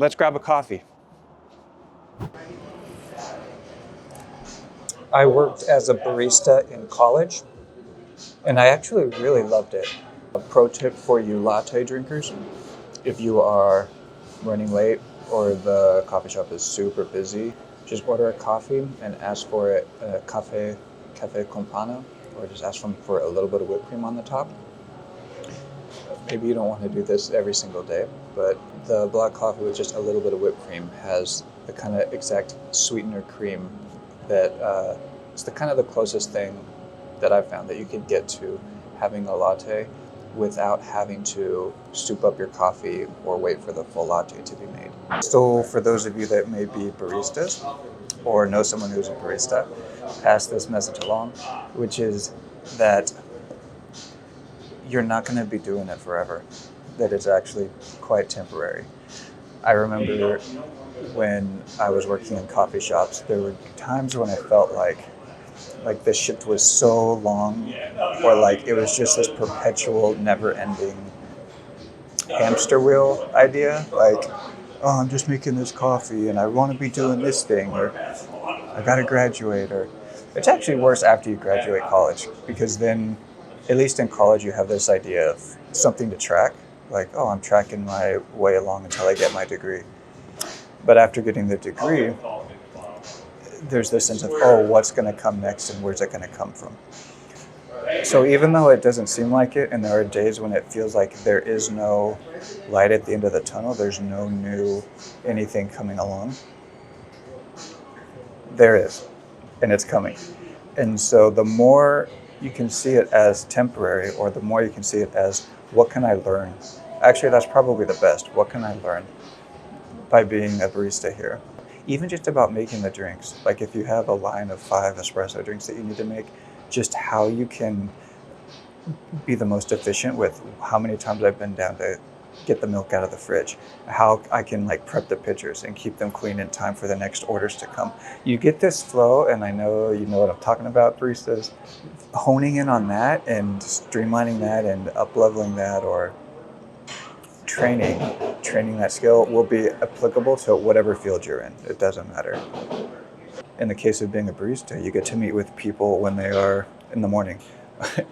Let's grab a coffee. I worked as a barista in college, and I actually really loved it. A pro tip for you latte drinkers: if you are running late or the coffee shop is super busy, just order a coffee and ask for it cafe con panna, or just ask them for a little bit of whipped cream on the top. Maybe you don't want to do this every single day, but the black coffee with just a little bit of whipped cream has the kind of exact sweetener cream that it's the kind of the closest thing that I've found that you can get to having a latte without having to soup up your coffee or wait for the full latte to be made. So for those of you that may be baristas or know someone who's a barista, pass this message along, which is that you're not going to be doing it forever, that it's actually quite temporary. I remember when I was working in coffee shops, there were times when I felt like the shift was so long, or like it was just this perpetual, never-ending hamster wheel idea. Like, oh, I'm just making this coffee and I want to be doing this thing, or I got to graduate, or it's actually worse after you graduate college, because then, at least in college, you have this idea of something to track. Like, oh, I'm tracking my way along until I get my degree. But after getting the degree, there's this sense of, oh, what's going to come next and where's it going to come from? So even though it doesn't seem like it, and there are days when it feels like there is no light at the end of the tunnel, there's no new anything coming along, there is, and it's coming. And so the more you can see it as temporary, or the more you can see it as, what can I learn? Actually, that's probably the best. What can I learn by being a barista here? Even just about making the drinks. Like if you have a line of 5 espresso drinks that you need to make, just how you can be the most efficient with how many times I've been down to get the milk out of the fridge, how I can like prep the pitchers and keep them clean in time for the next orders to come. You get this flow, and I know you know what I'm talking about, baristas. Honing in on that and streamlining that and up-leveling that, or training that skill will be applicable to whatever field you're in. It doesn't matter. In the case of being a barista, you get to meet with people when they are in the morning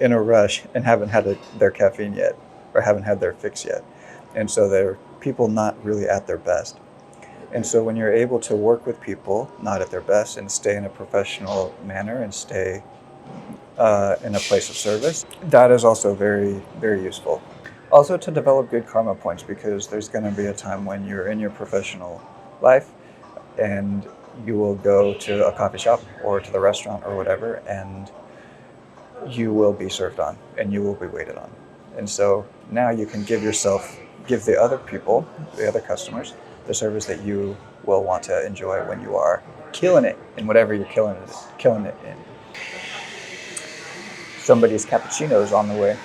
in a rush and haven't had their caffeine yet, or haven't had their fix yet. And so they're people not really at their best. And so when you're able to work with people not at their best and stay in a professional manner and stay in a place of service, that is also very, very useful. Also to develop good karma points, because there's going to be a time when you're in your professional life and you will go to a coffee shop or to the restaurant or whatever, and you will be served on and you will be waited on. And so now you can give the other people, the other customers, the service that you will want to enjoy when you are killing it in whatever you're killing it in. Somebody's cappuccino is on the way.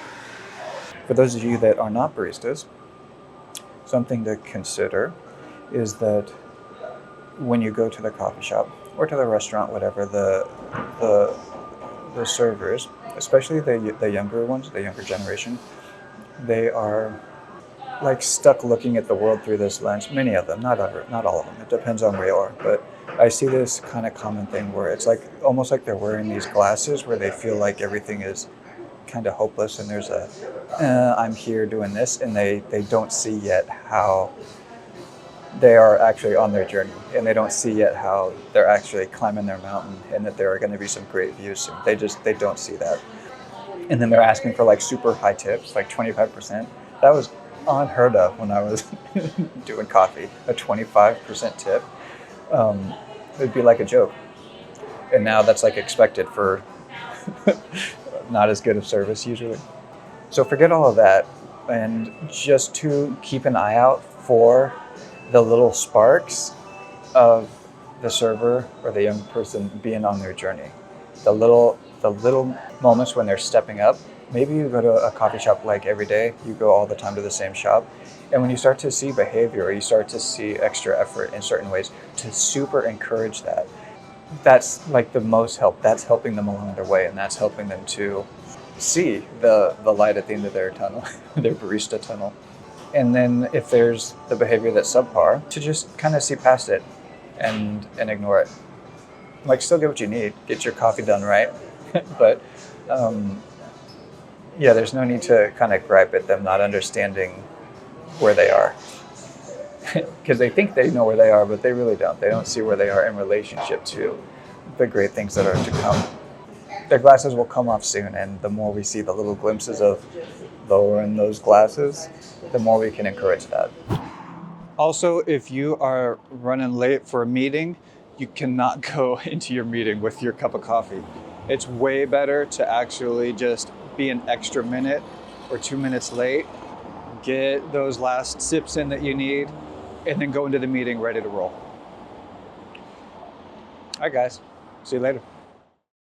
For those of you that are not baristas, something to consider is that when you go to the coffee shop or to the restaurant, whatever, the servers, especially the younger ones, the younger generation, they are like stuck looking at the world through this lens. Many of them, not all of them. It depends on where you are. But I see this kind of common thing where it's like almost like they're wearing these glasses where they feel like everything is kind of hopeless, and there's I'm here doing this, and they don't see yet how they are actually on their journey, and they don't see yet how they're actually climbing their mountain, and that there are going to be some great views soon. They don't see that. And then they're asking for like super high tips, like 25%. That was unheard of when I was doing coffee. A 25% tip, it'd be like a joke. And now that's like expected for not as good of service usually. So forget all of that, and just to keep an eye out for the little sparks of the server or the young person being on their journey. The little moments when they're stepping up. Maybe you go to a coffee shop like every day, you go all the time to the same shop, and when you start to see behavior, or you start to see extra effort in certain ways, to super encourage that, that's like the most help. That's helping them along their way, and that's helping them to see the light at the end of their tunnel, their barista tunnel. And then if there's the behavior that's subpar, to just kind of see past it and ignore it. Like, still get what you need, get your coffee done right, but yeah, there's no need to kind of gripe at them not understanding where they are. Because they think they know where they are, but they really don't. They don't see where they are in relationship to the great things that are to come. Their glasses will come off soon, and the more we see the little glimpses of lowering those glasses, the more we can encourage that. Also, if you are running late for a meeting, you cannot go into your meeting with your cup of coffee. It's way better to actually just be an extra minute or 2 minutes late, get those last sips in that you need, and then go into the meeting ready to roll. All right, guys. See you later.